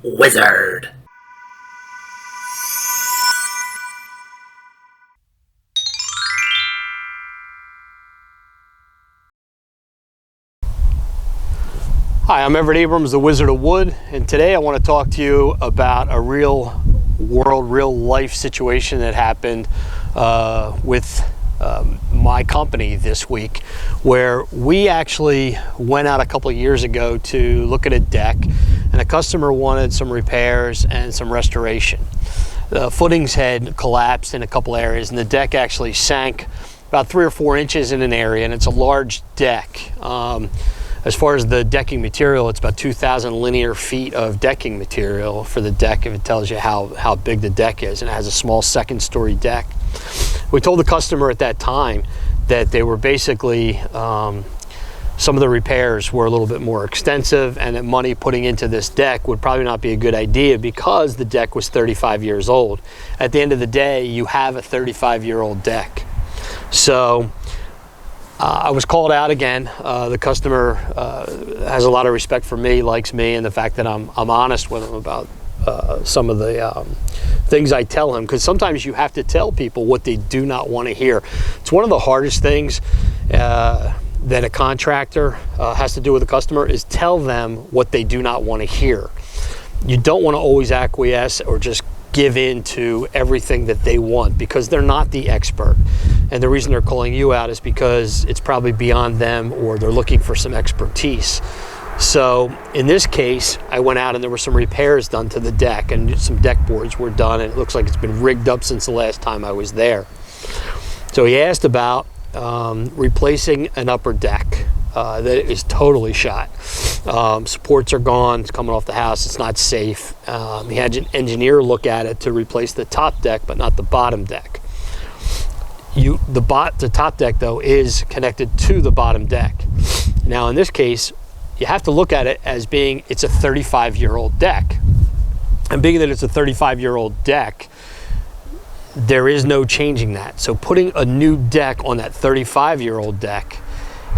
wizard. Hi, I'm Everett Abrams, the Wizard of Wood, and today I want to talk to you about a real world, real life situation that happened with my company this week, where we actually went out a couple of years ago to look at a deck, and a customer wanted some repairs and some restoration. The footings had collapsed in a couple areas, and the deck actually sank about 3 or 4 inches in an area, and it's a large deck. As far as the decking material, it's about 2,000 linear feet of decking material for the deck, if it tells you how big the deck is, and it has a small second-story deck. We told the customer at that time that they were basically, some of the repairs were a little bit more extensive, and that money putting into this deck would probably not be a good idea because the deck was 35 years old. At the end of the day, you have a 35-year-old deck. So I was called out again. The customer has a lot of respect for me, likes me, and the fact that I'm honest with him about some of the things I tell him, because sometimes you have to tell people what they do not want to hear. It's one of the hardest things that a contractor has to do with a customer, is tell them what they do not want to hear. You don't want to always acquiesce or just give in to everything that they want, because they're not the expert. And the reason they're calling you out is because it's probably beyond them, or they're looking for some expertise. So in this case, I went out and there were some repairs done to the deck, and some deck boards were done, and it looks like it's been rigged up since the last time I was there. So he asked about replacing an upper deck that is totally shot. Supports are gone, it's coming off the house, it's not safe. He had an engineer look at it to replace the top deck, but not the bottom deck. The top deck, though, is connected to the bottom deck. Now, in this case, you have to look at it as being, it's a 35-year-old deck. And being that it's a 35-year-old deck, there is no changing that. So putting a new deck on that 35-year-old deck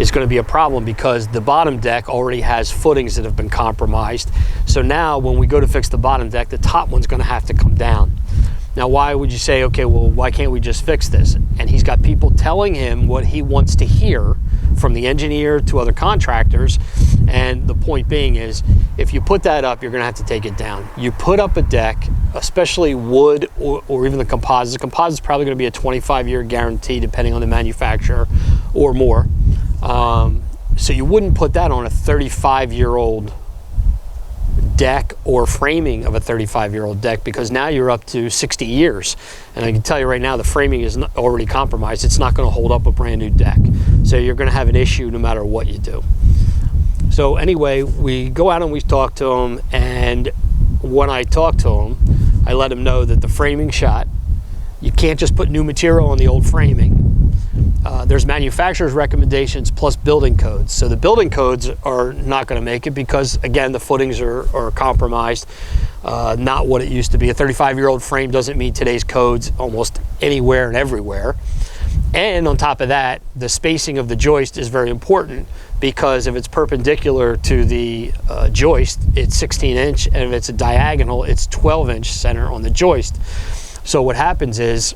is going to be a problem, because the bottom deck already has footings that have been compromised. So now when we go to fix the bottom deck, the top one's going to have to come down. Now, why would you say, okay, well, why can't we just fix this? And he's got people telling him what he wants to hear, from the engineer to other contractors. And the point being is, if you put that up, you're going to have to take it down. You put up a deck, especially wood or even the composites. The composite's probably going to be a 25-year guarantee, depending on the manufacturer, or more. So you wouldn't put that on a 35-year-old deck or framing of a 35-year-old deck, because now you're up to 60 years. And I can tell you right now, the framing is already compromised. It's not going to hold up a brand new deck. So you're going to have an issue no matter what you do. So anyway, we go out and we talk to him, and when I talk to him, I let him know that the framing shot, you can't just put new material on the old framing. There's manufacturer's recommendations plus building codes. So the building codes are not going to make it, because, again, the footings are compromised, not what it used to be. A 35-year-old frame doesn't meet today's codes almost anywhere and everywhere. And on top of that, the spacing of the joist is very important, because if it's perpendicular to the joist, it's 16 inch, and if it's a diagonal, it's 12 inch center on the joist. So what happens is,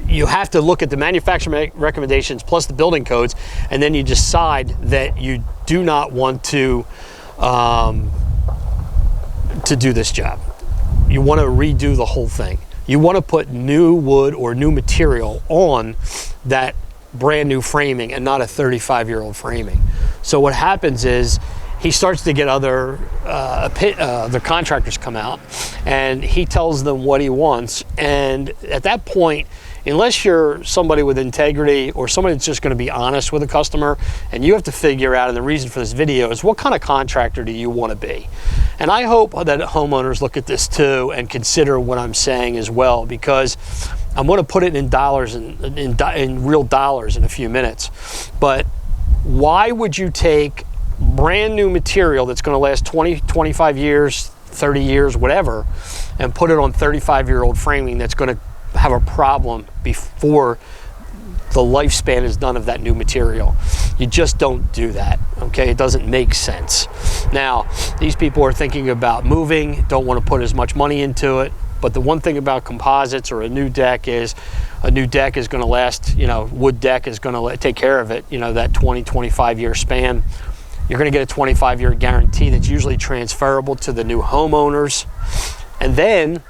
you have to look at the manufacturer recommendations plus the building codes, and then you decide that you do not want to do this job. You want to redo the whole thing. You want to put new wood or new material on that brand new framing, and not a 35-year-old framing. So what happens is, he starts to get the contractors come out, and he tells them what he wants. And at that point, unless you're somebody with integrity, or somebody that's just going to be honest with a customer, and you have to figure out, and the reason for this video is, what kind of contractor do you want to be? And I hope that homeowners look at this too and consider what I'm saying as well, because I'm going to put it in dollars, in real dollars, in a few minutes. But why would you take brand new material that's going to last 20, 25 years, 30 years, whatever, and put it on 35-year-old framing that's going to have a problem before the lifespan is done of that new material? You just don't do that, okay? It doesn't make sense. Now, these people are thinking about moving, don't want to put as much money into it, but the one thing about composites or a new deck is going to last, wood deck is going to take care of it, that 20, 25 year span. You're going to get a 25-year guarantee that's usually transferable to the new homeowners. And then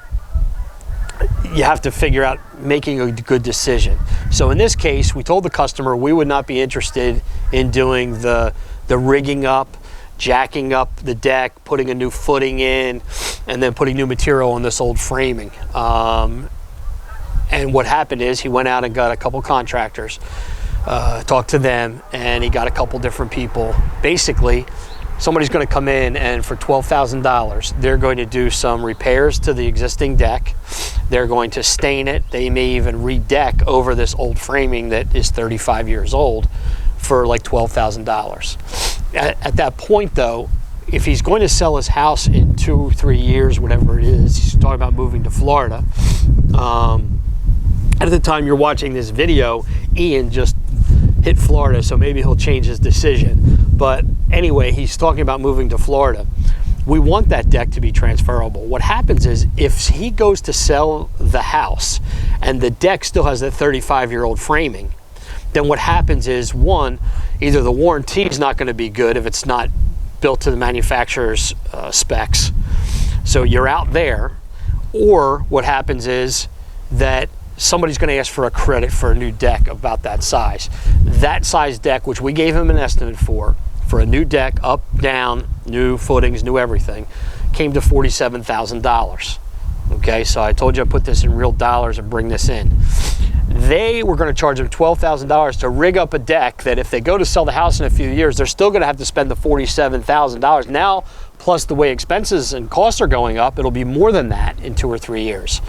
you have to figure out making a good decision. So in this case, we told the customer we would not be interested in doing the rigging up, jacking up the deck, putting a new footing in, and then putting new material on this old framing. And what happened is he went out and got a couple contractors, talked to them, and he got a couple different people. Basically, somebody's going to come in, and for $12,000, they're going to do some repairs to the existing deck. They're going to stain it. They may even redeck over this old framing that is 35 years old for like $12,000. At that point, though, if he's going to sell his house in 2 or 3 years, whatever it is, he's talking about moving to Florida. At the time you're watching this video, Ian just hit Florida, so maybe he'll change his decision. But anyway, he's talking about moving to Florida. We want that deck to be transferable. What happens is if he goes to sell the house and the deck still has that 35-year-old framing, then what happens is, one, either the warranty is not going to be good if it's not built to the manufacturer's specs, so you're out there, or what happens is that somebody's going to ask for a credit for a new deck about that size. That size deck, which we gave him an estimate for a new deck, up, down, new footings, new everything, came to $47,000. Okay, so I told you I put this in real dollars and bring this in. They were going to charge him $12,000 to rig up a deck that if they go to sell the house in a few years, they're still going to have to spend the $47,000. Now, plus the way expenses and costs are going up, it'll be more than that in 2 or 3 years.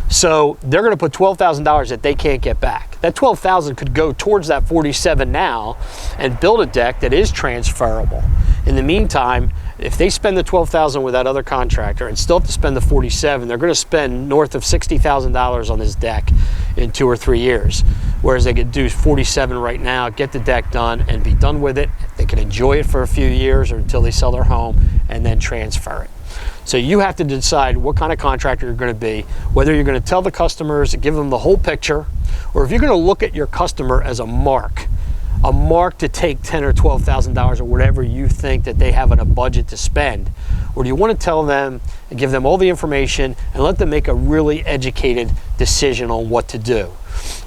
So they're going to put $12,000 that they can't get back. That $12,000 could go towards that $47,000 now and build a deck that is transferable. In the meantime, if they spend the $12,000 with that other contractor and still have to spend the $47,000, they're going to spend north of $60,000 on this deck in 2 or 3 years. Whereas they could do $47,000 right now, get the deck done, and be done with it. They can enjoy it for a few years or until they sell their home and then transfer it. So you have to decide what kind of contractor you're going to be, whether you're going to tell the customers, give them the whole picture, or if you're going to look at your customer as a mark to take $10,000 or $12,000 or whatever you think that they have in a budget to spend, or do you want to tell them and give them all the information and let them make a really educated decision on what to do?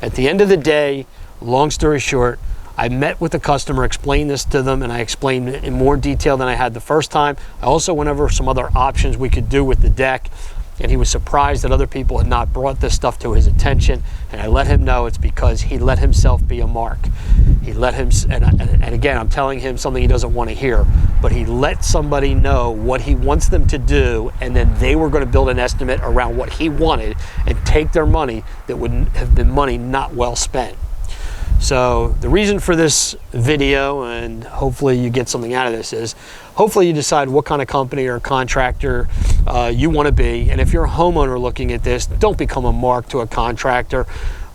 At the end of the day, long story short, I met with the customer, explained this to them, and I explained it in more detail than I had the first time. I also went over some other options we could do with the deck, and he was surprised that other people had not brought this stuff to his attention, and I let him know it's because he let himself be a mark. He let him, and again, I'm telling him something he doesn't want to hear, but he let somebody know what he wants them to do, and then they were going to build an estimate around what he wanted and take their money that would have been money not well spent. So the reason for this video, and hopefully you get something out of this, is hopefully you decide what kind of company or contractor you want to be. And if you're a homeowner looking at this, don't become a mark to a contractor.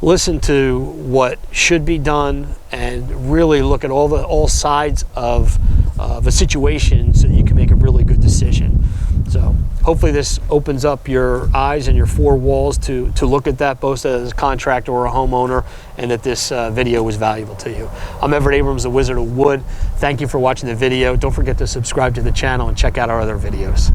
Listen to what should be done and really look at all sides of a situation so that you can make a really good decision. So hopefully this opens up your eyes and your 4 walls to look at that both as a contractor or a homeowner, and that this video was valuable to you. I'm Everett Abrams, the Wizard of Wood. Thank you for watching the video. Don't forget to subscribe to the channel and check out our other videos.